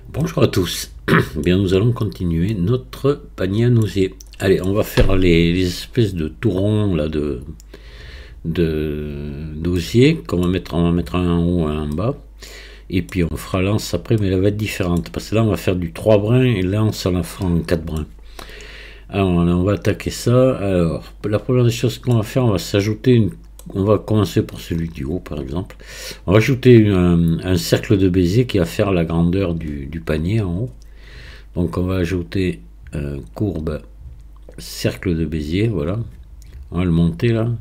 Bonjour à tous. Bien, nous allons continuer notre panier à nausier. Allez, on va faire les espèces de tourons là de d'osier qu'on va mettre. On va mettre un en haut, un en bas. Et puis on fera l'anse après, mais elle va être différente. Parce que là, on va faire du 3 brins et l'anse, on la fera en 4 brins. Alors, on va attaquer ça. Alors, la première des choses qu'on va faire, on va s'ajouter une. On va commencer pour celui du haut, par exemple. On va ajouter un cercle de Bézier qui va faire la grandeur du panier en haut. Donc, on va ajouter courbe cercle de Bézier, voilà. On va le monter là.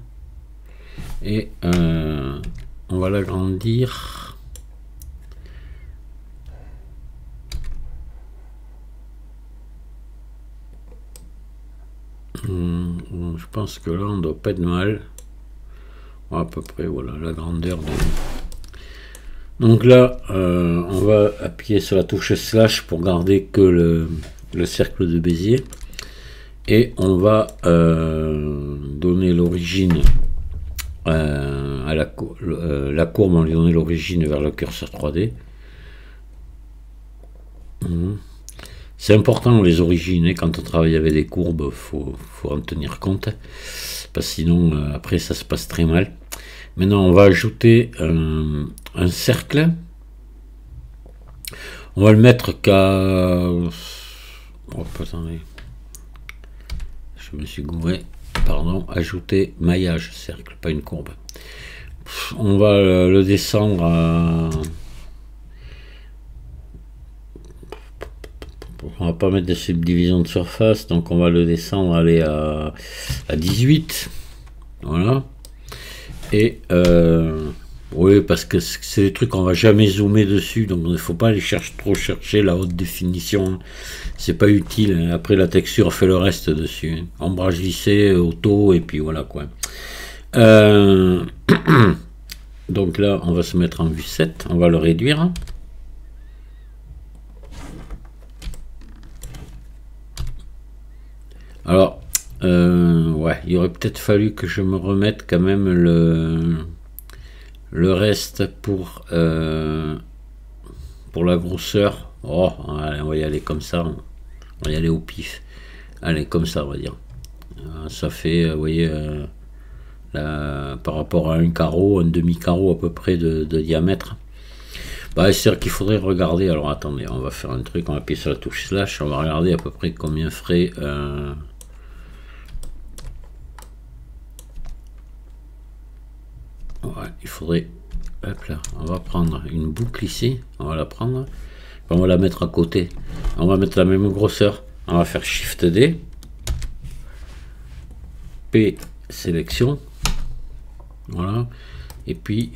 Et on va l'agrandir. Je pense que là, on doit pas être mal. À peu près, voilà, la grandeur de... Donc là, on va appuyer sur la touche slash pour garder que le cercle de Bézier. Et on va donner l'origine à la courbe, on va lui donner l'origine vers le curseur 3D. C'est important les origines, quand on travaille avec des courbes, faut en tenir compte, parce que sinon après ça se passe très mal. Maintenant on va ajouter un cercle. On va le mettre qu'à... Oh, attendez. Je me suis gouré. Pardon. Ajouter maillage cercle, pas une courbe. On va le descendre à... On va pas mettre de subdivision de surface, donc on va le descendre, aller à 18. Voilà. Et oui, parce que c'est des trucs qu'on va jamais zoomer dessus, donc il ne faut pas aller trop chercher la haute définition. C'est pas utile. Après la texture fait le reste dessus. Ombrage lissé, auto, et puis voilà quoi. Donc là, on va se mettre en vue 7, on va le réduire. Alors, ouais, il aurait peut-être fallu que je me remette quand même le reste pour la grosseur. Oh, allez, on va y aller comme ça. On va y aller au pif. Allez, comme ça, on va dire. Ça fait, vous voyez, par rapport à un carreau, un demi-carreau à peu près de diamètre. Bah, c'est-à-dire qu'il faudrait regarder. Alors, attendez, on va faire un truc. On va appuyer sur la touche slash. On va regarder à peu près combien ferait... Ouais, il faudrait, hop là, on va prendre une boucle ici, on va la prendre, on va la mettre à côté, on va mettre la même grosseur, on va faire Shift D, P sélection, voilà, et puis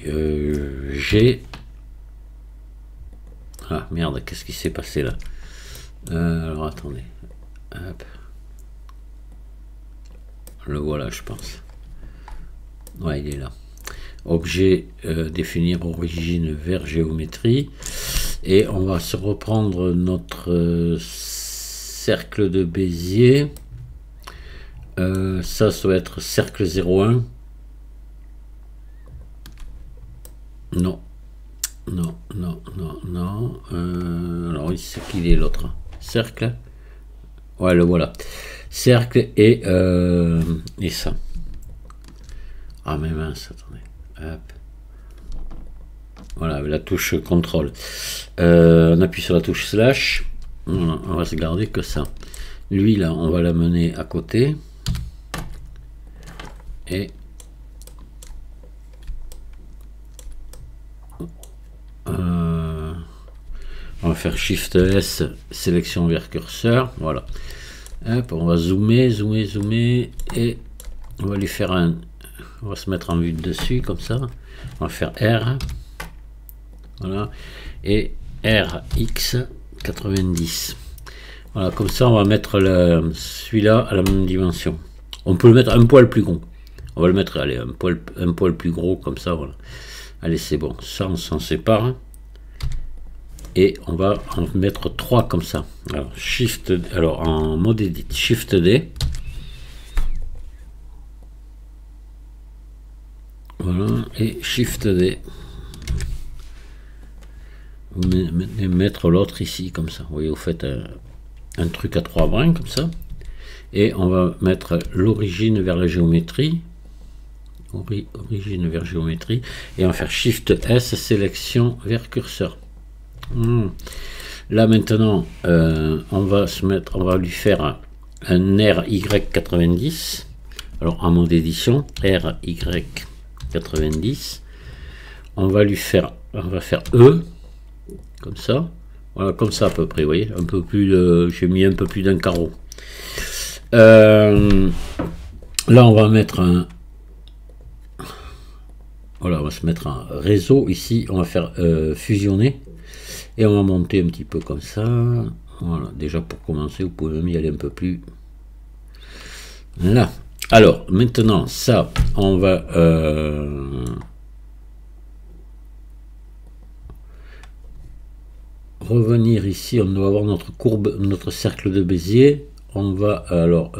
G, ah merde, qu'est-ce qui s'est passé là, alors attendez, hop, le voilà je pense, ouais il est là. Objet, définir origine vers géométrie, et on va se reprendre notre cercle de Bézier. Ça doit être cercle 01. Non, non, non, non, non. Alors c'est qu'il est l'autre cercle. Ouais, le voilà. Cercle et ça. Ah mais mince, attendez. Hop. Voilà, la touche contrôle. On appuie sur la touche slash. Voilà, on va se garder que ça. Lui là, on va l'amener à côté. Et on va faire Shift S, sélection vers curseur. Voilà. Hop, on va zoomer, zoomer, zoomer. Et on va lui faire un... On va se mettre en vue de dessus comme ça. On va faire R. Voilà. Et RX 90. Voilà, comme ça on va mettre celui-là à la même dimension. On peut le mettre un poil plus gros. On va le mettre, allez, un poil plus gros comme ça, voilà. Allez, c'est bon. Ça, on s'en sépare. Et on va en mettre 3 comme ça. Alors, alors en mode edit, Shift D. Voilà, et Shift D. mettre l'autre ici, comme ça. Vous voyez, vous faites un truc à 3 brins, comme ça. Et on va mettre l'origine vers la géométrie. Origine vers géométrie. Et on va faire Shift S, sélection vers curseur. Là maintenant, on va lui faire un RY90. Alors en mode d'édition, RY90. On va faire E, comme ça. Voilà, comme ça à peu près, vous voyez, un peu plus de, j'ai mis un peu plus d'un carreau. Là, on va mettre un, voilà, on va se mettre un réseau ici. On va faire fusionner et on va monter un petit peu comme ça. Voilà, déjà pour commencer, vous pouvez même y aller un peu plus là. Alors maintenant, ça, on va revenir ici. On doit avoir notre courbe, notre cercle de Bézier. On va alors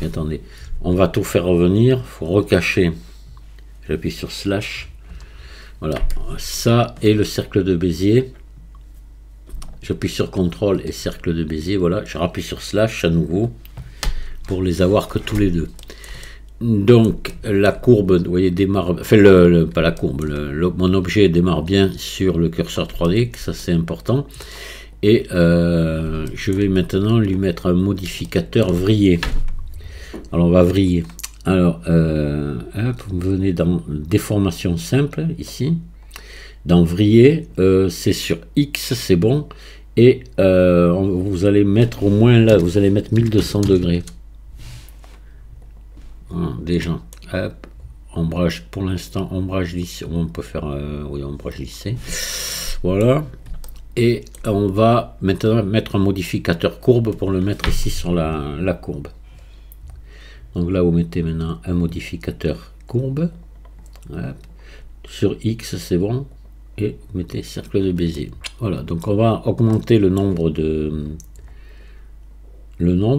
attendez, on va tout faire revenir. Il faut recacher. J'appuie sur slash. Voilà, ça et le cercle de Bézier. J'appuie sur CTRL et cercle de Bézier. Voilà, je rappuie sur slash à nouveau pour les avoir que tous les deux. Donc la courbe, vous voyez, démarre, enfin pas la courbe, mon objet démarre bien sur le curseur 3D, ça c'est important. Et je vais maintenant lui mettre un modificateur vriller. Alors on va vriller. Alors hop, vous venez dans déformation simple ici, dans vriller, c'est sur X, c'est bon. Et vous allez mettre au moins là, vous allez mettre 1200 degrés. Voilà, déjà, hop, ombrage pour l'instant, ombrage lissé, on peut faire, oui, ombrage lissé, voilà. Et on va maintenant mettre un modificateur courbe pour le mettre ici sur la courbe. Donc là, vous mettez maintenant un modificateur courbe, hop. Sur X, c'est bon, et vous mettez cercle de Bézier. Voilà, donc on va augmenter le nombre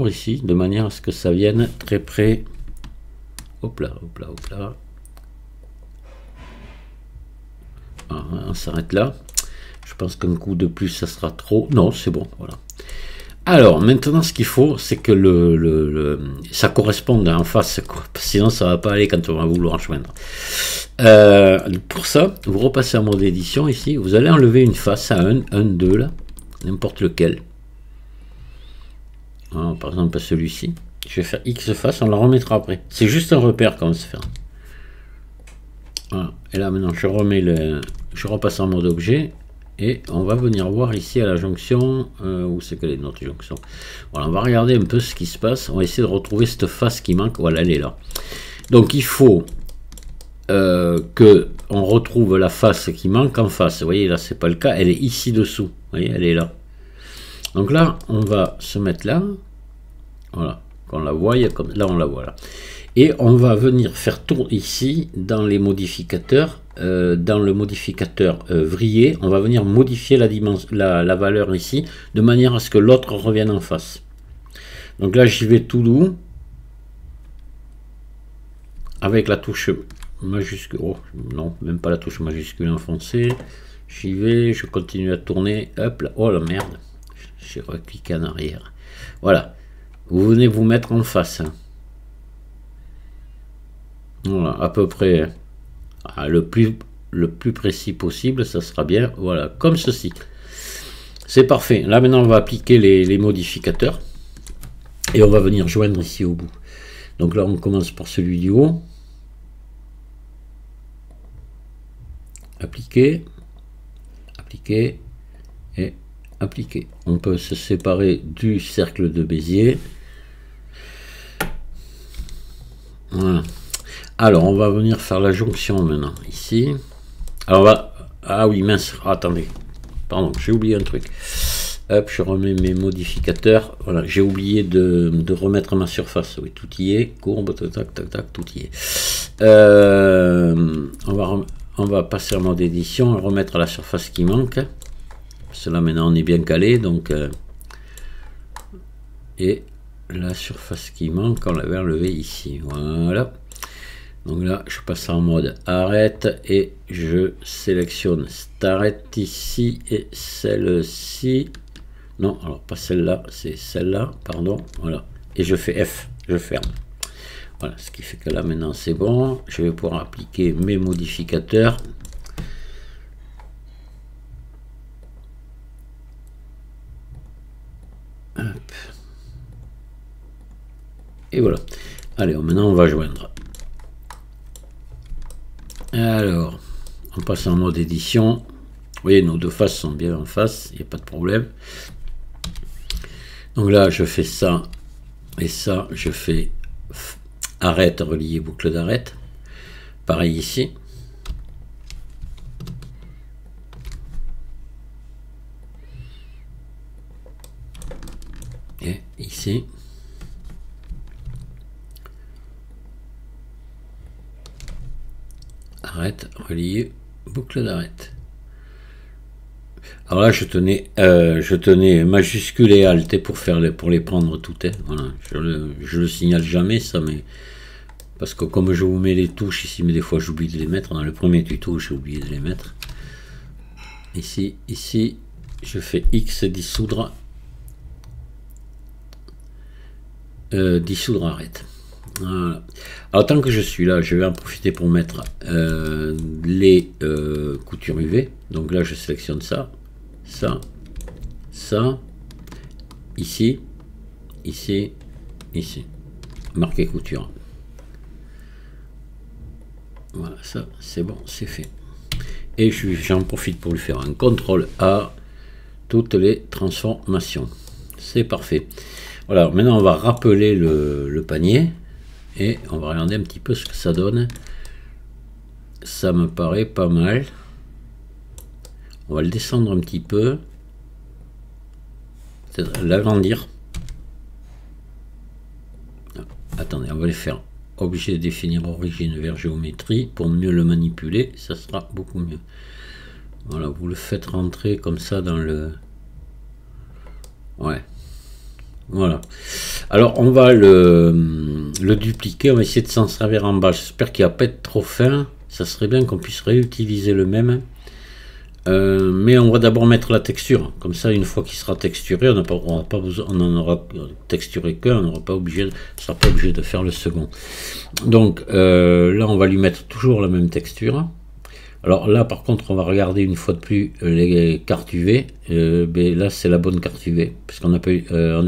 ici, de manière à ce que ça vienne très près. Hop là, hop là, hop là. Ah, on s'arrête là. Je pense qu'un coup de plus, ça sera trop. Non, c'est bon, voilà. Alors, maintenant, ce qu'il faut, c'est que ça corresponde en face, quoi. Sinon, ça va pas aller quand on va vouloir joindre. Pour ça, vous repassez en mode édition ici. Vous allez enlever une face à 1, 2, là. N'importe lequel. Alors, par exemple, celui-ci. Je vais faire X face, on la remettra après. C'est juste un repère comment se faire. Voilà. Et là maintenant je repasse en mode objet et on va venir voir ici à la jonction où c'est qu'elle est notre jonction. Voilà, on va regarder un peu ce qui se passe. On va essayer de retrouver cette face qui manque. Voilà, elle est là. Donc il faut que on retrouve la face qui manque en face. Vous voyez là, c'est pas le cas. Elle est ici dessous. Vous voyez, elle est là. Donc là, on va se mettre là. Voilà. On la voit, comme là on la voit là. Et on va venir faire tour ici dans les modificateurs, dans le modificateur vriller, on va venir modifier la valeur ici de manière à ce que l'autre revienne en face. Donc là j'y vais tout doux avec la touche majuscule. Oh non, même pas la touche majuscule enfoncée. J'y vais, je continue à tourner. Hop là, oh la merde, j'ai recliqué en arrière. Voilà. Vous venez vous mettre en face. Voilà, à peu près le plus précis possible, ça sera bien. Voilà, comme ceci. C'est parfait. Là maintenant, on va appliquer les modificateurs et on va venir joindre ici au bout. Donc là, on commence par celui du haut. Appliquer, appliquer et appliquer. On peut se séparer du cercle de Bézier. Voilà. Alors on va venir faire la jonction maintenant ici. Alors on va, ah oui mince, attendez, pardon, j'ai oublié un truc. Hop, je remets mes modificateurs. Voilà, j'ai oublié de remettre ma surface. Oui, tout y est. Courbe, tac, tac, tac, tout y est. On va passer en mode édition et remettre la surface qui manque. Cela maintenant on est bien calé, donc et la surface qui manque, on l'avait enlevé ici. Voilà. Donc là, je passe en mode arrête et je sélectionne cette arrête ici et celle-ci. Non, alors pas celle-là, c'est celle-là, pardon. Voilà. Et je fais F, je ferme. Voilà, ce qui fait que là maintenant c'est bon. Je vais pouvoir appliquer mes modificateurs. Hop. Et voilà. Allez, maintenant on va joindre. Alors, on passe en mode édition. Vous voyez, nos deux faces sont bien en face, il n'y a pas de problème. Donc là, je fais ça et ça, je fais arrête, relier boucle d'arrête. Pareil ici. Et ici. Arrête, relier boucle d'arrête. Alors là, je tenais majuscule et alt pour les prendre toutes. Voilà, je le signale jamais ça, mais parce que comme je vous mets les touches ici, mais des fois j'oublie de les mettre. Dans le premier tuto, j'ai oublié de les mettre. Ici, je fais X dissoudre, dissoudre arrête. Voilà. Alors tant que je suis là, je vais en profiter pour mettre les coutures UV. Donc là, je sélectionne ça, ça, ça, ici, ici, ici. Marquer couture. Voilà, ça, c'est bon, c'est fait. Et j'en profite pour lui faire un CTRL A, toutes les transformations. C'est parfait. Voilà, maintenant on va rappeler le panier. Et on va regarder un petit peu ce que ça donne. Ça me paraît pas mal. On va le descendre un petit peu. Peut-être l'agrandir. Attendez, on va les faire objet de définir origine vers géométrie. Pour mieux le manipuler, ça sera beaucoup mieux. Voilà, vous le faites rentrer comme ça dans le... Ouais. Voilà. Alors on va le dupliquer, on va essayer de s'en servir en bas. J'espère qu'il va pas être trop fin. Ça serait bien qu'on puisse réutiliser le même. Mais on va d'abord mettre la texture. Comme ça, une fois qu'il sera texturé, on en aura texturé qu'un, on ne sera pas obligé de faire le second. Donc là, on va lui mettre toujours la même texture. Alors là, par contre, on va regarder une fois de plus les cartes UV. Mais là, c'est la bonne carte UV. Parce qu'on a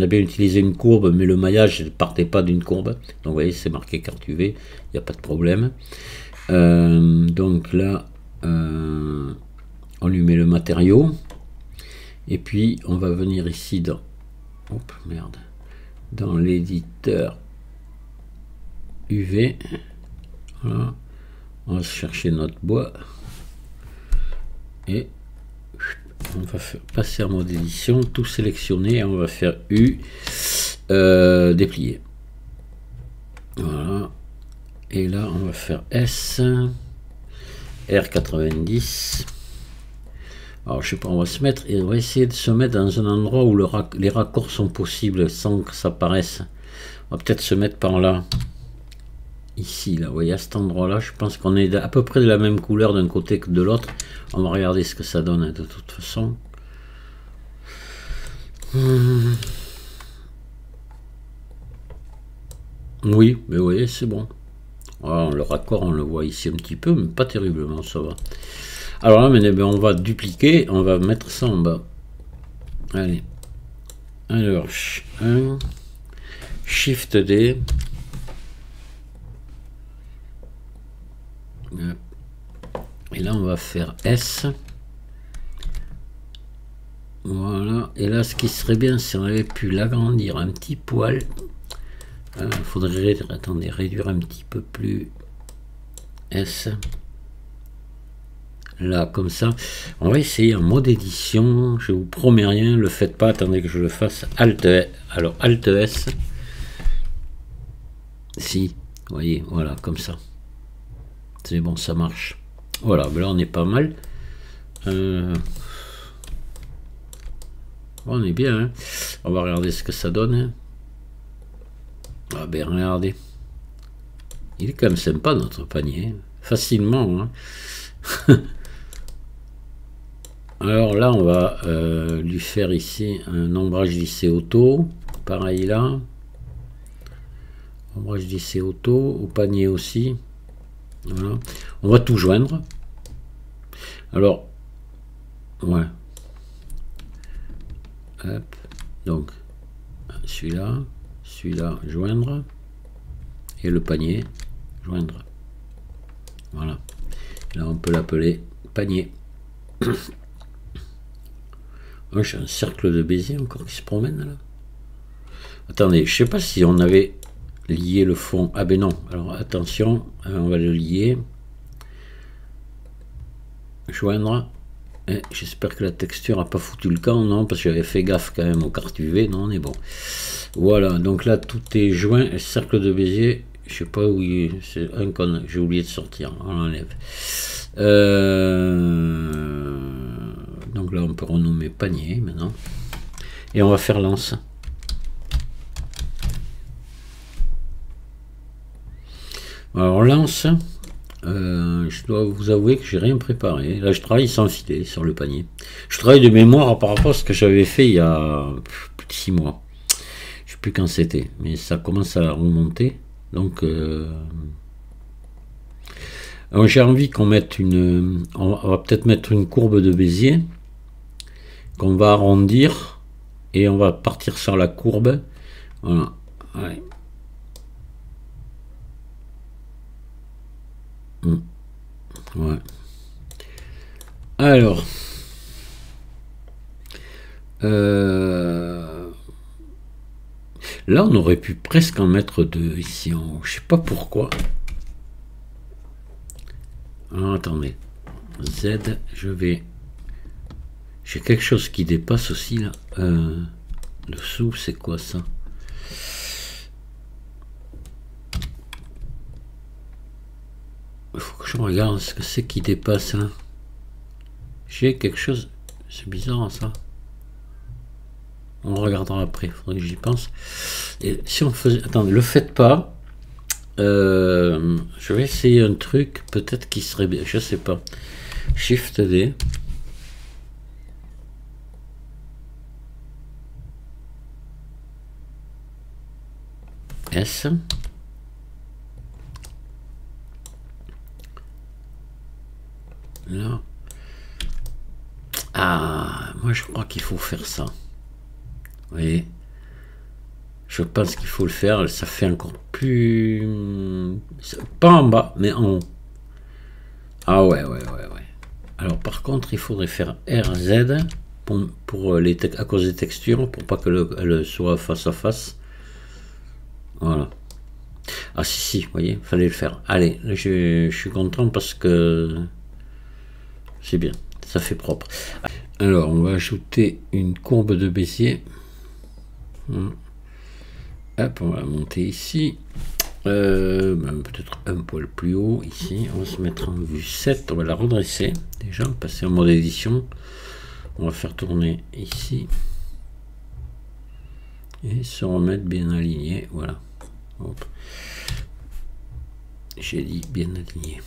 bien utilisé une courbe, mais le maillage ne partait pas d'une courbe. Donc, vous voyez, c'est marqué carte UV. Il n'y a pas de problème. Donc là, on lui met le matériau. Et puis, on va venir ici dans... Hop, merde. Dans l'éditeur UV. Voilà. On va chercher notre bois. Et on va passer en mode édition, tout sélectionner, et on va faire U, déplier. Voilà. Et là, on va faire S, R90. Alors, je sais pas, on va se mettre, et on va essayer de se mettre dans un endroit où les raccords sont possibles sans que ça paraisse. On va peut-être se mettre par là. Ici, là, vous voyez, à cet endroit-là, je pense qu'on est à peu près de la même couleur d'un côté que de l'autre. On va regarder ce que ça donne de toute façon. Oui, mais vous voyez, c'est bon. Alors, le raccord, on le voit ici un petit peu, mais pas terriblement, ça va. Alors là, mais, on va dupliquer, on va mettre ça en bas. Allez. Alors, 1, Shift D. Et là on va faire S. Voilà. Et là ce qui serait bien si on avait pu l'agrandir un petit poil. Il faudrait réduire un petit peu plus. S. Là comme ça. On va essayer en mode édition. Je vous promets rien. Le faites pas. Attendez que je le fasse. Alt. Alors Alt S. Si. Vous voyez. Voilà comme ça. C'est bon, ça marche. Voilà, ben là on est pas mal. On est bien. Hein. On va regarder ce que ça donne. Ah ben regardez. Il est quand même sympa notre panier, facilement. Hein. Alors là, on va lui faire ici un ombrage lissé auto. Pareil là. Ombrage lissé auto, au panier aussi. Voilà. On va tout joindre. Alors, ouais. Hop. Donc, celui-là, joindre. Et le panier, joindre. Voilà. Là, on peut l'appeler panier. Oh, j'ai un cercle de Bézier encore qui se promène là. Attendez, je sais pas si on avait lié le fond. Ah ben non. Alors attention, on va le lier. Joindre. J'espère que la texture a pas foutu le camp, non, parce que j'avais fait gaffe quand même aux cartes UV. Non, on est bon. Voilà, donc là tout est joint. Le cercle de Bézier, je sais pas où il est. C'est un con. J'ai oublié de sortir. On l'enlève. Donc là, on peut renommer panier maintenant. Et on va faire lance. Alors lance, je dois vous avouer que j'ai rien préparé. Là, je travaille sans filet sur le panier. Je travaille de mémoire par rapport à ce que j'avais fait il y a plus de 6 mois. Je sais plus quand c'était, mais ça commence à remonter. Donc, j'ai envie qu'on mette une... On va peut-être mettre une courbe de Bézier qu'on va arrondir et on va partir sur la courbe. Voilà. Ouais. Ouais. Alors, là, on aurait pu presque en mettre deux ici en haut. Je sais pas pourquoi. Alors, attendez. Z, j'ai quelque chose qui dépasse aussi là. Dessous, c'est quoi ça? Il faut que je regarde ce que c'est qui dépasse là. J'ai quelque chose. C'est bizarre ça. On regardera après, il faudrait que j'y pense. Et si on faisait... Attendez, le faites pas. Je vais essayer un truc, peut-être qui serait bien. Je sais pas. Shift D. S. Là. Ah, moi je crois qu'il faut faire ça. Vous voyez, je pense qu'il faut le faire. Ça fait encore plus... Pas en bas, mais en haut. Ah ouais. Alors par contre, il faudrait faire RZ pour les à cause des textures, pour pas que elle soit face à face. Voilà. Ah si, vous voyez, fallait le faire. Allez, je suis content parce que c'est bien, ça fait propre. Alors, on va ajouter une courbe de Bézier. Hop, on va monter ici. Peut-être un poil plus haut ici. On va se mettre en vue 7. On va la redresser. Déjà, passer en mode édition. On va faire tourner ici. Et se remettre bien aligné. Voilà. Hop. J'ai dit bien aligné.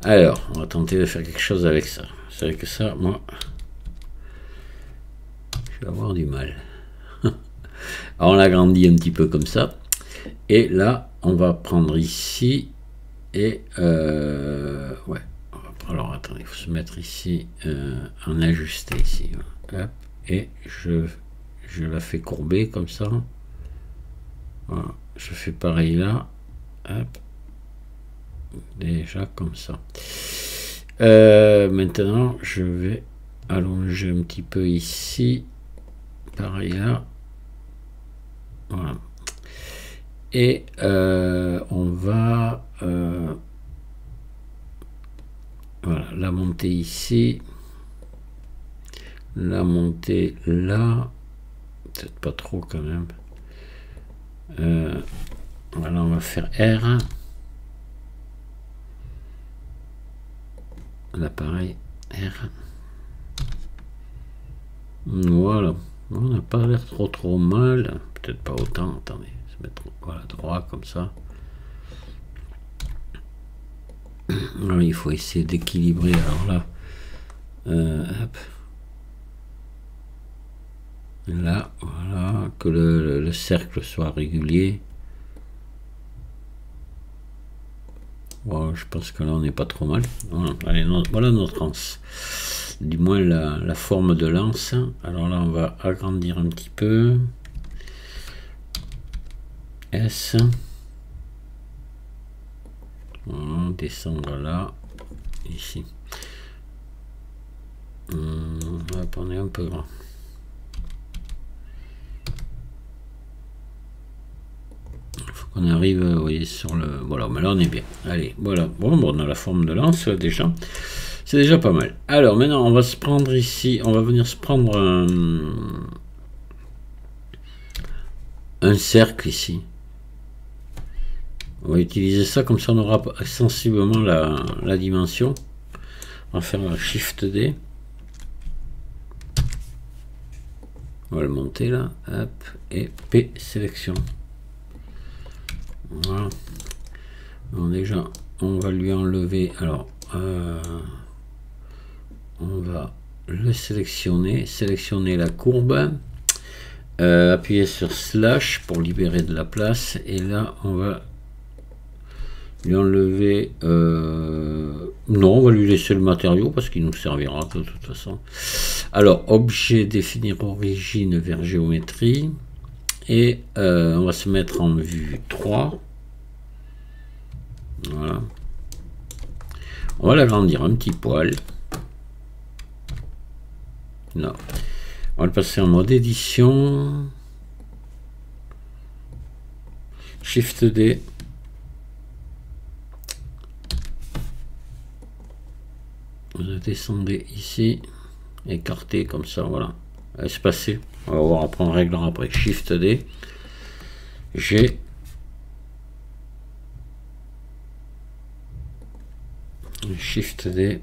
Alors, on va tenter de faire quelque chose avec ça. C'est vrai que ça, moi, je vais avoir du mal. Alors, on l'agrandit un petit peu comme ça. Et là, on va prendre ici. Et, ouais. Alors, attendez, il faut se mettre ici, en ajusté ici. Hop, et je la fais courber comme ça. Voilà. Je fais pareil là. Hop. Déjà comme ça. Maintenant, je vais allonger un petit peu ici. Pareil là. Voilà. Et on va voilà, la monter ici. La monter là. Peut-être pas trop quand même. Voilà, on va faire R. L'appareil R. Voilà. On n'a pas l'air trop mal. Peut-être pas autant. Attendez. Se mettre voilà, droit comme ça. Alors, il faut essayer d'équilibrer. Alors là, hop. Là, voilà, que le cercle soit régulier. Bon, je pense que là, on n'est pas trop mal. Voilà, allez, voilà notre anse. Du moins, la forme de l'anse. Alors là, on va agrandir un petit peu. S. Voilà, descendre là. Ici. Hop, on est un peu grand. On arrive, vous voyez, sur le... Voilà, mais là on est bien. Allez, voilà. Bon, on a la forme de lance déjà. C'est déjà pas mal. Alors maintenant, on va se prendre ici, on va venir se prendre un cercle ici. On va utiliser ça, comme ça on aura sensiblement la dimension. On va faire un Shift D. On va le monter là. Hop, et P sélection. Voilà. Bon, déjà, on va lui enlever. Alors, on va le sélectionner, la courbe, appuyer sur slash pour libérer de la place, et là, on va lui enlever. Non, on va lui laisser le matériau parce qu'il nous servira de toute façon. Alors, objet, définir origine vers géométrie. Et on va se mettre en vue 3. Voilà. On va l'agrandir un petit poil. Non. On va le passer en mode édition. Shift D. Vous descendez ici. Écarté comme ça, voilà. Espacé. On va voir après, on réglera après. Shift D. G. Shift D.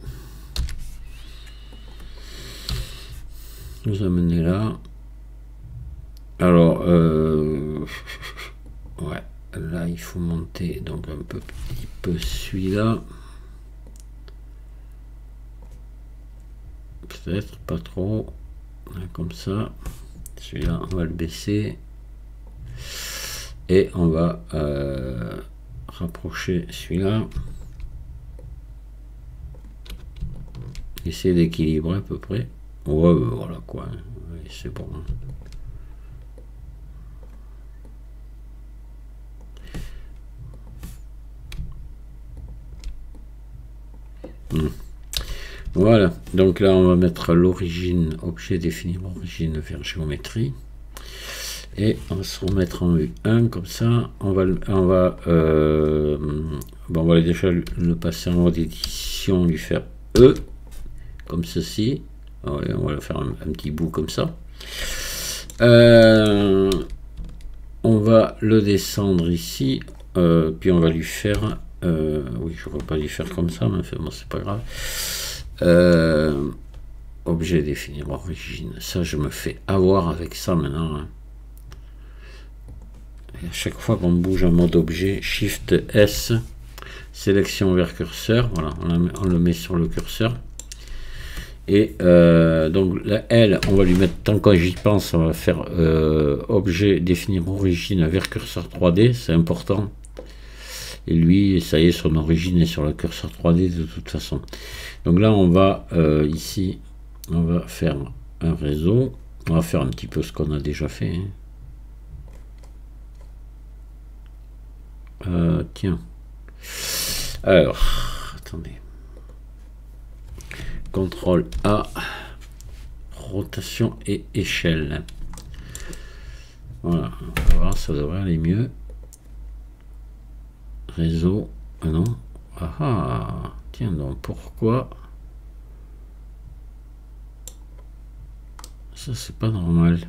Nous amener là. Alors, ouais, là il faut monter donc un petit peu celui-là. Peut-être pas trop. Là, comme ça. Celui-là, on va le baisser. Et on va rapprocher celui-là. Essayer d'équilibrer à peu près. Ouais, voilà quoi. Ouais, c'est bon. Voilà, donc là on va mettre l'origine, objet définir origine vers géométrie, et on va se remettre en vue 1 comme ça. On va déjà le passer en mode édition, lui faire E comme ceci. Ouais, on va le faire un petit bout comme ça. On va le descendre ici, puis on va lui faire oui, je ne vais pas lui faire comme ça, mais bon, c'est pas grave. Objet définir origine, ça je me fais avoir avec ça maintenant, hein. Et à chaque fois qu'on bouge en mode objet, Shift S, sélection vers curseur, voilà, on le met sur le curseur. Et donc la L, on va lui mettre, tant que j'y pense, on va faire objet définir origine vers curseur 3D, c'est important. Et lui, ça y est, son origine est sur le curseur 3D de toute façon. Donc là, on va ici, on va faire un réseau. On va faire un petit peu ce qu'on a déjà fait, hein. Tiens. Alors, attendez. CTRL A, rotation et échelle. Voilà, on va voir, ça devrait aller mieux. Réseau, ah non, ah, tiens donc, pourquoi ça c'est pas normal.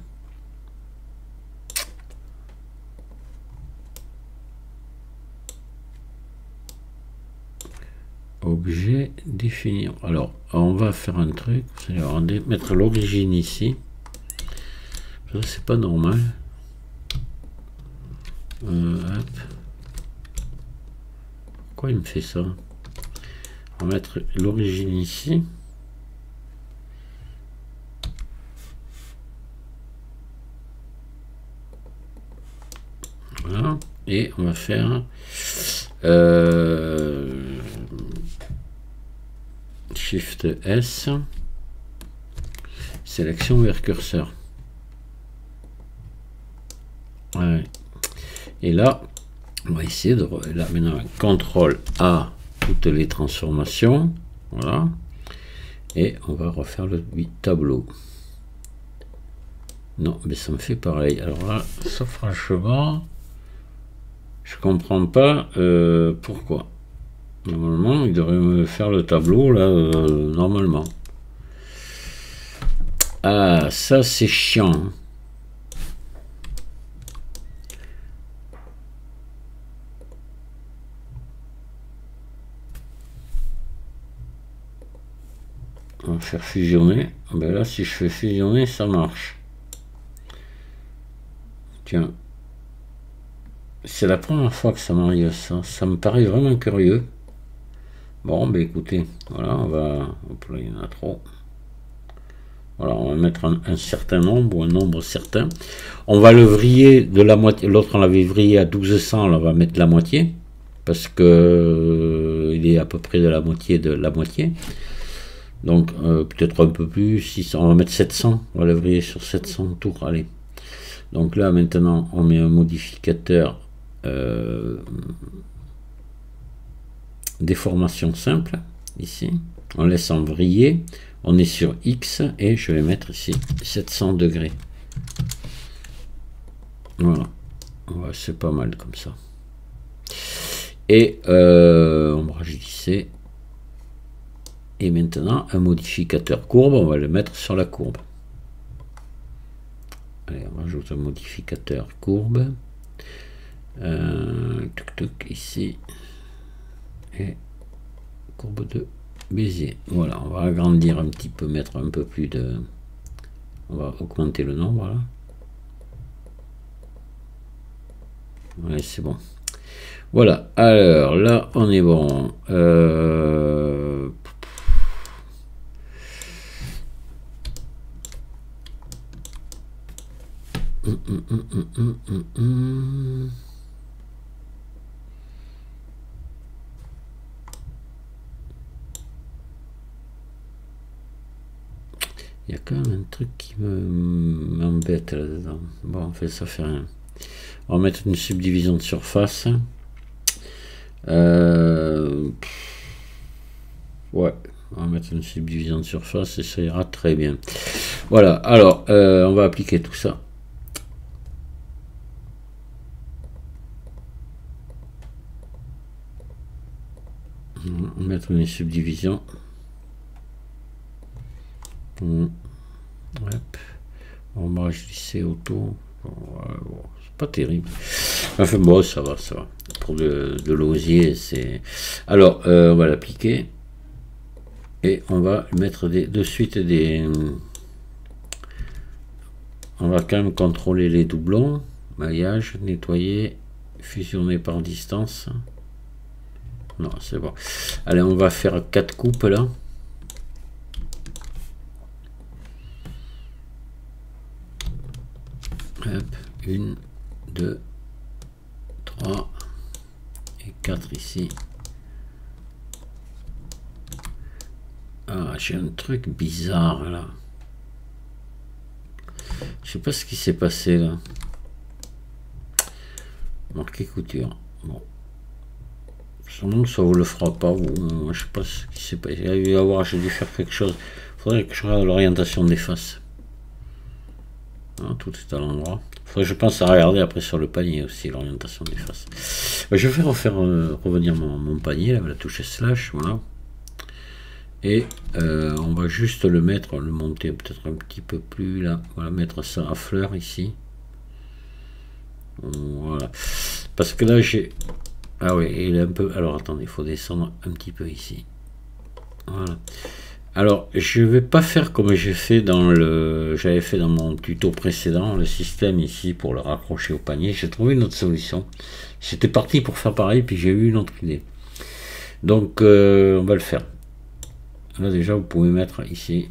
Objet définir. Alors on va faire un truc, on va mettre l'origine ici. Ça c'est pas normal. Hop. Pourquoi il me fait ça? On va mettre l'origine ici. Voilà. Et on va faire Shift S, sélection vers curseur. Ouais. Et là, on va essayer de... Là maintenant, CTRL A, toutes les transformations. Voilà. Et on va refaire le tableau. Non, mais ça me fait pareil. Alors là, ça franchement, je comprends pas pourquoi. Normalement, il devrait me faire le tableau là, normalement. Ah, ça c'est chiant. On va faire fusionner. Ben là, si je fais fusionner, ça marche. Tiens. C'est la première fois que ça m'arrive ça. Ça me paraît vraiment curieux. Bon, ben écoutez, voilà, on va... Hop là, il y en a trop. Voilà, on va mettre un certain nombre, ou un nombre certain. On va le vriller de la moitié. L'autre, on l'avait vrillé à 1200, là, on va mettre la moitié. Parce que il est à peu près de la moitié de la moitié. Donc, peut-être un peu plus, 600, on va mettre 700. On va le vriller sur 700 tours, allez. Donc là, maintenant, on met un modificateur déformation simple, ici. On laisse en vriller. On est sur X et je vais mettre ici 700 degrés. Voilà. Ouais, c'est pas mal comme ça. Et on va rajeunir. Et maintenant, un modificateur courbe, on va le mettre sur la courbe. Allez, on rajoute un modificateur courbe. Ici. Et courbe de Bézier. Voilà, on va agrandir un petit peu, mettre un peu plus de... On va augmenter le nombre, voilà. Ouais, c'est bon. Voilà, alors là, on est bon. Il y a quand même un truc qui m'embête là-dedans. Bon, en fait, ça fait rien. On va mettre une subdivision de surface. Ouais, on va mettre une subdivision de surface et ça ira très bien. Voilà, alors, on va appliquer tout ça. On va mettre une subdivision. Hop. On va glisser autour. C'est pas terrible. Enfin bon, ça va, ça va. Pour de l'osier, c'est... Alors, on va l'appliquer. Et on va mettre de suite des... On va quand même contrôler les doublons. Maillage, nettoyer, fusionner par distance. Non, c'est bon. Allez, on va faire 4 coupes là. Hop, 1, 2, 3 et 4 ici. Ah, j'ai un truc bizarre là. Je sais pas ce qui s'est passé là. Marqué couture. Bon. Sûrement que ça vous le fera pas. Ou, je sais pas ce qui s'est passé. Il y a eu à voir, j'ai dû faire quelque chose. Il faudrait que je regarde l'orientation des faces. Ah, tout est à l'endroit. Je pense à regarder après sur le panier aussi l'orientation des faces. Je vais refaire revenir mon panier avec la touche slash, voilà. Et on va juste le mettre, le monter peut-être un petit peu plus là. Voilà, mettre ça à fleur ici. Voilà. Parce que là j'ai... Ah oui, il est un peu... Alors attendez, il faut descendre un petit peu ici. Voilà. Alors, je vais pas faire comme j'ai fait dans le... J'avais fait dans mon tuto précédent, le système ici pour le raccrocher au panier. J'ai trouvé une autre solution. J'étais parti pour faire pareil, puis j'ai eu une autre idée. Donc on va le faire. Là déjà vous pouvez mettre ici.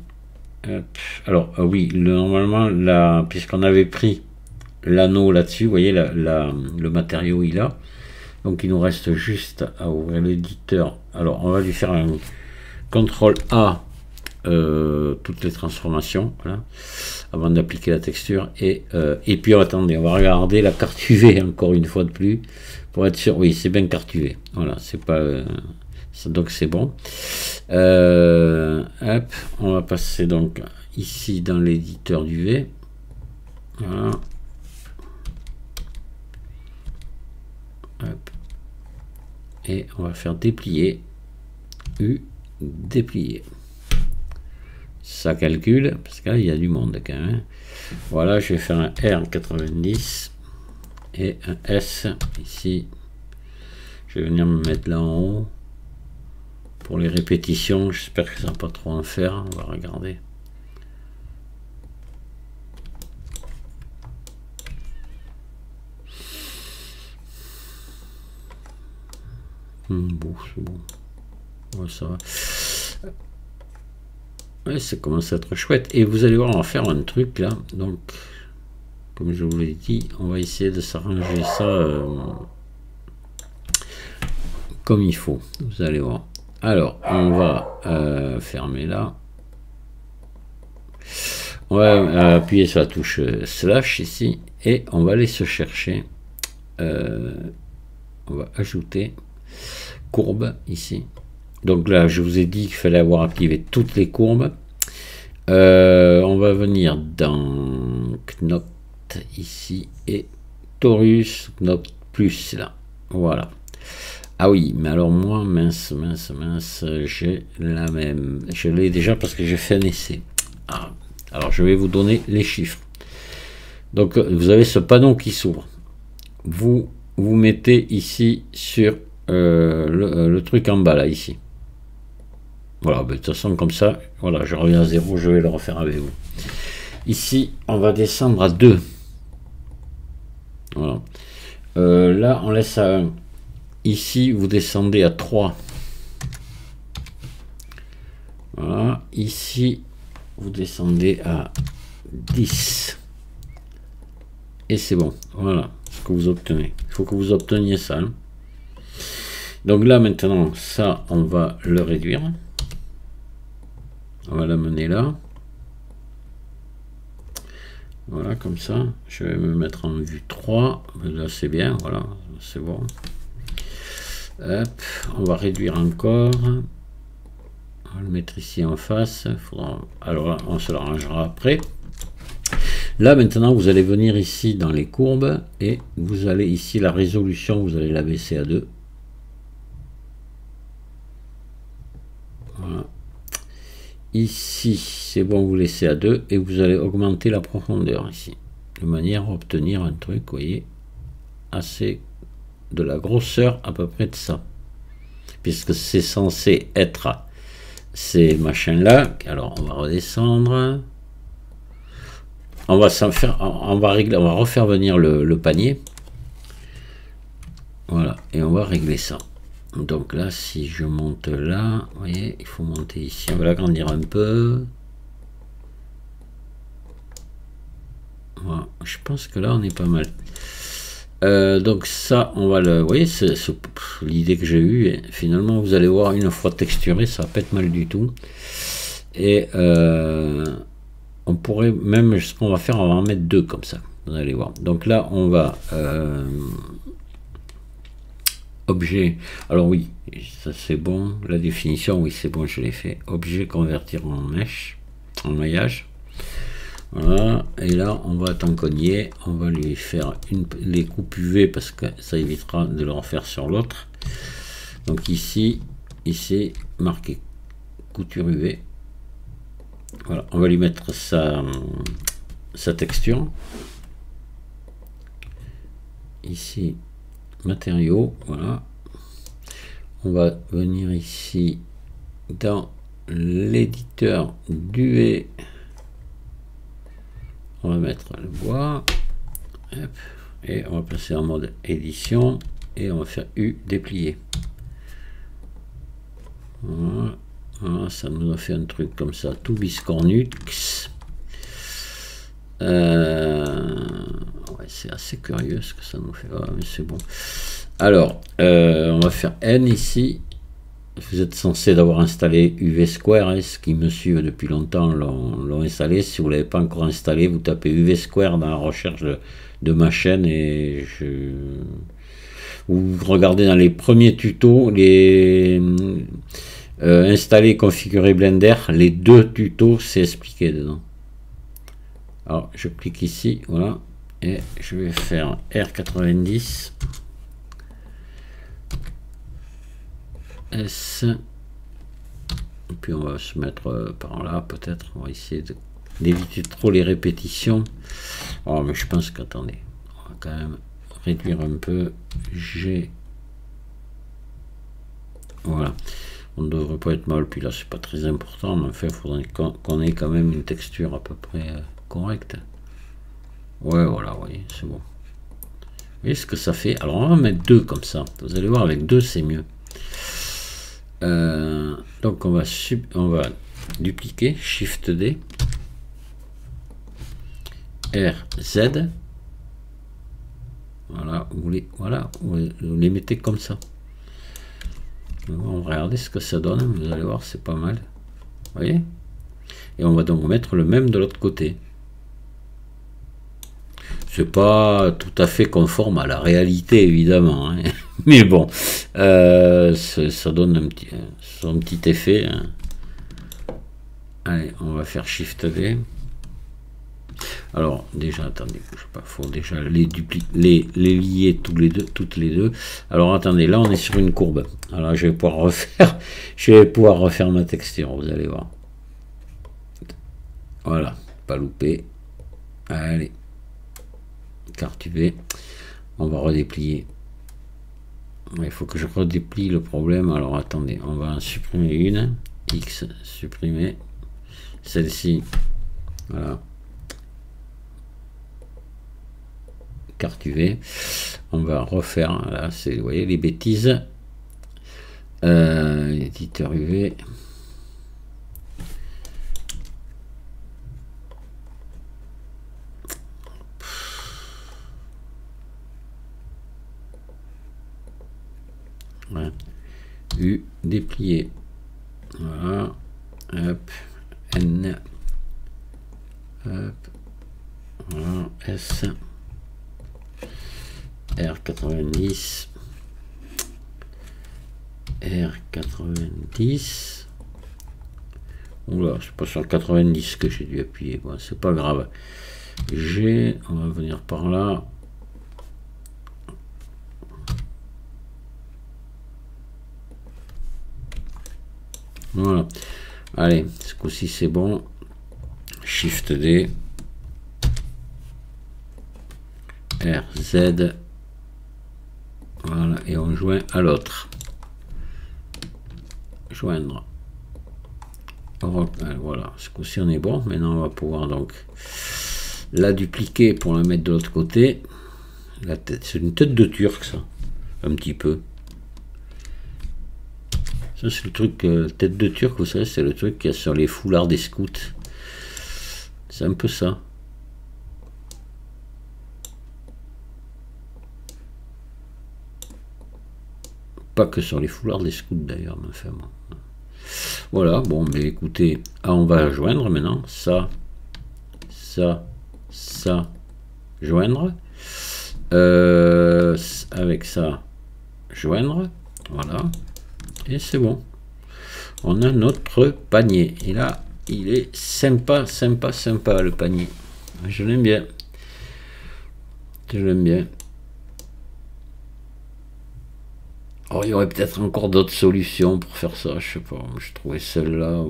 Hop. Alors oui, normalement là, puisqu'on avait pris l'anneau là-dessus, vous voyez le matériau il a. Donc il nous reste juste à ouvrir l'éditeur. Alors on va lui faire un CTRL A, toutes les transformations, voilà, avant d'appliquer la texture. Et puis attendez, on va regarder la carte UV encore une fois de plus pour être sûr. Oui, c'est bien carte UV. Voilà, c'est pas donc c'est bon. Hop, on va passer donc ici dans l'éditeur d'UV. Voilà. Hop. Et on va faire déplier, déplier. Ça calcule, parce que là il y a du monde quand même. Voilà, je vais faire un R90 et un S ici. Je vais venir me mettre là en haut pour les répétitions. J'espère que ça va pas trop en faire. On va regarder. Bon, c'est bon. Ouais, ça va. Ouais, ça commence à être chouette. Et vous allez voir, on va faire un truc là. Donc, comme je vous l'ai dit, on va essayer de s'arranger ça comme il faut. Vous allez voir. Alors, on va fermer là. On va appuyer sur la touche slash ici. Et on va aller se chercher. On va ajouter courbe ici. Donc là, je vous ai dit qu'il fallait avoir activé toutes les courbes. On va venir dans Knot ici et Torus Knot plus là. Voilà. Ah oui, mais alors moi, mince, j'ai la même. Je l'ai déjà parce que j'ai fait un essai. Ah, alors je vais vous donner les chiffres. Donc vous avez ce panneau qui s'ouvre. Vous mettez ici sur le truc en bas là ici. Voilà, de toute façon comme ça, voilà, je reviens à 0, je vais le refaire avec vous. Ici, on va descendre à 2. Voilà. Là, on laisse à 1. Ici, vous descendez à 3. Voilà. Ici, vous descendez à 10. Et c'est bon. Voilà ce que vous obtenez. Il faut que vous obteniez ça. Hein. Donc là, maintenant, ça, on va le réduire. On va l'amener là. Voilà, comme ça. Je vais me mettre en vue 3. Là, c'est bien. Voilà, c'est bon. Hop, on va réduire encore. On va le mettre ici en face. Alors là, on se l'arrangera après. Là, maintenant, vous allez venir ici dans les courbes. Et vous allez ici, la résolution, vous allez la baisser à 2. Voilà. Ici, c'est bon, vous laissez à 2 et vous allez augmenter la profondeur ici, de manière à obtenir un truc, vous voyez, assez de la grosseur à peu près de ça, puisque c'est censé être ces machins-là. Alors, on va redescendre, on va s'en faire, on va refaire venir le panier, voilà, et on va régler ça. Donc là, si je monte là, vous voyez, il faut monter ici. On va l'agrandir un peu. Voilà, je pense que là, on est pas mal. Donc ça, on va le... Vous voyez, c'est l'idée que j'ai eue. Et finalement, vous allez voir, une fois texturé, ça va pas être mal du tout. Et on pourrait même, ce qu'on va faire, on va en mettre 2 comme ça. Vous allez voir. Donc là, on va... objet, alors oui, ça c'est bon, la définition, oui c'est bon, je l'ai fait. Objet convertir en mèche, en maillage. Voilà, et là on va tamponner, on va lui faire les coupes UV parce que ça évitera de le refaire sur l'autre. Donc ici, marqué couture UV. Voilà, on va lui mettre sa texture. Ici, matériaux, voilà. On va venir ici dans l'éditeur d'UV. On va mettre le bois. Hop, et on va passer en mode édition et on va faire U déplier. Voilà. Voilà, ça nous a fait un truc comme ça, tout biscornux. Ouais, c'est assez curieux ce que ça nous fait. Ouais, mais c'est bon. Alors, on va faire N ici. Vous êtes censé d'avoir installé UV Square, hein, ce qui me suivent depuis longtemps l'ont installé. Si vous ne l'avez pas encore installé, vous tapez UV Square dans la recherche de ma chaîne et vous regardez dans les premiers tutos, les installer et configurer Blender, les 2 tutos, c'est expliqué dedans. Alors, je clique ici, voilà, et je vais faire R90. S, et puis on va se mettre par là, peut-être on va essayer d'éviter trop les répétitions. Oh, mais je pense qu'attendez, on va quand même réduire un peu. G, voilà, on ne devrait pas être mal, puis là c'est pas très important, mais enfin il faudrait qu'on ait quand même une texture à peu près correcte. Ouais, voilà, vous voyez, c'est bon. Vous voyez ce que ça fait? Alors on va mettre 2 comme ça, vous allez voir, avec 2 c'est mieux. Donc on va dupliquer, Shift D, R, Z, voilà, vous les mettez comme ça. On va regarder ce que ça donne, vous allez voir, c'est pas mal, vous voyez, et on va donc mettre le même de l'autre côté. C'est pas tout à fait conforme à la réalité évidemment, hein. Mais bon, ça donne son petit effet, hein. Allez, on va faire Shift D. Alors déjà, attendez, je sais pas, faut déjà les lier toutes les deux. Alors attendez, là on est sur une courbe. Alors je vais pouvoir refaire ma texture, vous allez voir. Voilà, pas loupé. Allez. Carte UV, on va redéplier. Il faut que je redéplie le problème. Alors attendez, on va en supprimer une. X, supprimer. Celle-ci, voilà. Carte UV. On va refaire, là, c'est, vous voyez, les bêtises. Éditeur UV. Ouais. U déplié, voilà, hop, N, hop, voilà, S, R90, R90, oula, c'est pas sur le 90 que j'ai dû appuyer, bon, c'est pas grave, G, on va venir par là. Voilà, allez, ce coup-ci c'est bon. Shift D, R, Z, voilà, et on joint à l'autre. Joindre. Voilà, ce coup-ci on est bon. Maintenant on va pouvoir donc la dupliquer pour la mettre de l'autre côté. La tête, c'est une tête de turc ça, un petit peu. Ça c'est le truc, tête de turc, vous savez, c'est le truc qu'il y a sur les foulards des scouts. C'est un peu ça. Pas que sur les foulards des scouts d'ailleurs, mais enfin bon. Voilà, bon, mais écoutez, on va joindre maintenant. Ça, joindre. Avec ça, joindre. Voilà. Et c'est bon. On a notre panier. Et là, il est sympa le panier. Je l'aime bien. Je l'aime bien. Oh, il y aurait peut-être encore d'autres solutions pour faire ça. Je sais pas. Je trouvais celle-là.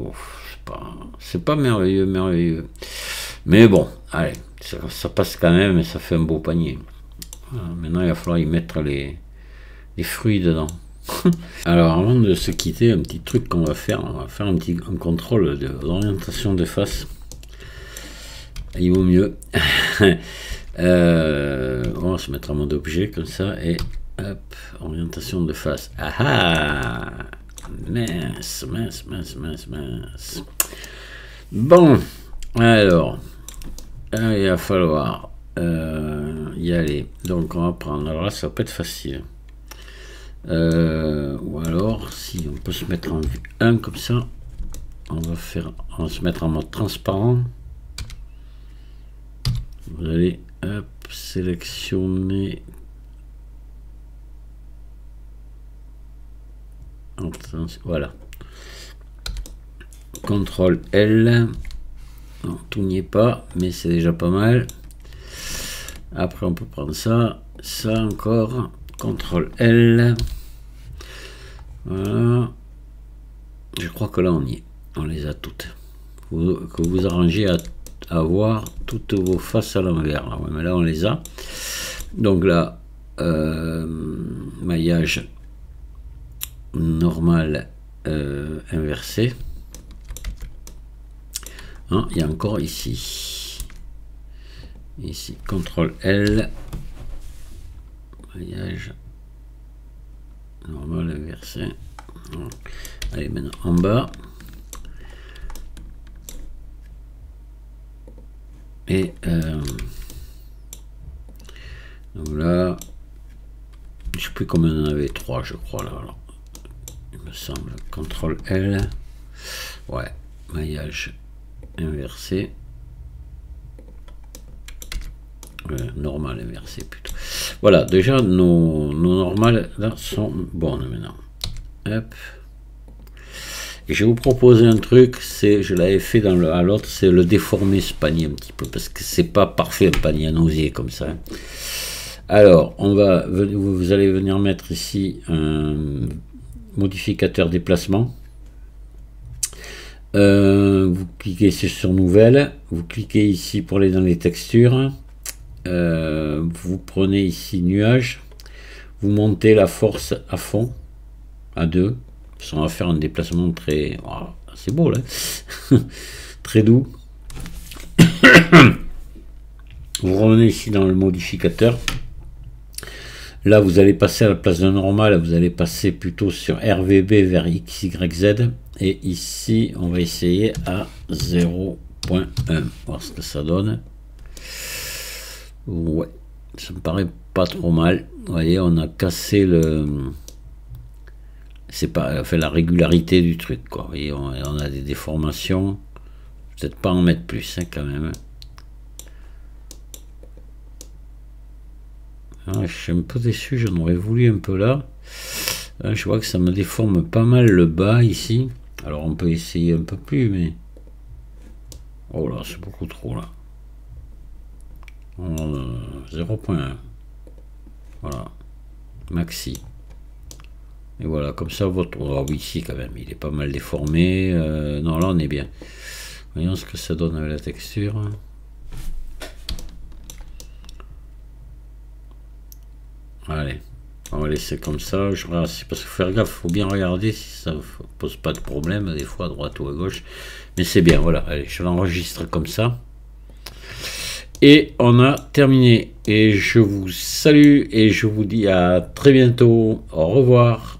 C'est pas merveilleux. Mais bon, allez, ça passe quand même et ça fait un beau panier. Voilà, maintenant, il va falloir y mettre les fruits dedans. Alors avant de se quitter, un petit truc qu'on va faire, on va faire un contrôle d'orientation de face. Il vaut mieux. On va se mettre en mode objet comme ça et hop, orientation de face. Ah ah, Mince, mince, mince, mince, mince. Bon, alors, il va falloir y aller. Donc on va prendre, alors là ça va pas être facile. Ou alors, si on peut se mettre en vue 1 comme ça, on va se mettre en mode transparent. Vous allez hop, sélectionner. Voilà. CTRL L. Non, tout n'y est pas, mais c'est déjà pas mal. Après, on peut prendre ça, ça encore. CTRL L. Voilà. Je crois que là, on y est. On les a toutes. Que vous arrangez à avoir toutes vos faces à l'envers. Ouais, mais là, on les a. Donc là, maillage normal inversé. Hein, il y a encore ici. Ici, CTRL L. Maillage normal inversé. Allez, maintenant en bas. Et donc là, je sais plus combien on en avait, 3 je crois là. Alors, il me semble. CTRL L. Ouais, maillage inversé. Normal inversé plutôt. Voilà, déjà nos normales là sont bonnes maintenant. Hop. Et je vais vous proposer un truc, c'est, je l'avais fait dans à l'autre, c'est le déformer ce panier un petit peu, parce que c'est pas parfait un panier à nausier comme ça. Hein. Alors, vous allez venir mettre ici un modificateur déplacement. Vous cliquez ici sur nouvelle, vous cliquez ici pour aller dans les textures. Vous prenez ici nuage, vous montez la force à fond, à 2. On va faire un déplacement très... Oh, c'est beau là. Très doux. Vous revenez ici dans le modificateur. Là, vous allez passer à la place de normal. Vous allez passer plutôt sur RVB vers XYZ. Et ici, on va essayer à 0.1. Voir ce que ça donne. Ouais, ça me paraît pas trop mal. Vous voyez, on a cassé le... C'est pas fait la régularité du truc, quoi. Vous voyez, on a des déformations. Peut-être pas en mettre plus, hein, quand même. Ah, je suis un peu déçu, j'en aurais voulu un peu là. Je vois que ça me déforme pas mal le bas ici. Alors on peut essayer un peu plus, mais... Oh là, c'est beaucoup trop là. 0.1. Voilà. Maxi. Et voilà, comme ça, votre... Oh oui, ici quand même, il est pas mal déformé. Non, là on est bien. Voyons ce que ça donne avec la texture. Allez, on va laisser comme ça. Je regarde, parce qu'il faut faire gaffe, il faut bien regarder si ça ne pose pas de problème, des fois à droite ou à gauche. Mais c'est bien, voilà. Allez, je l'enregistre comme ça. Et on a terminé. Et je vous salue et je vous dis à très bientôt. Au revoir.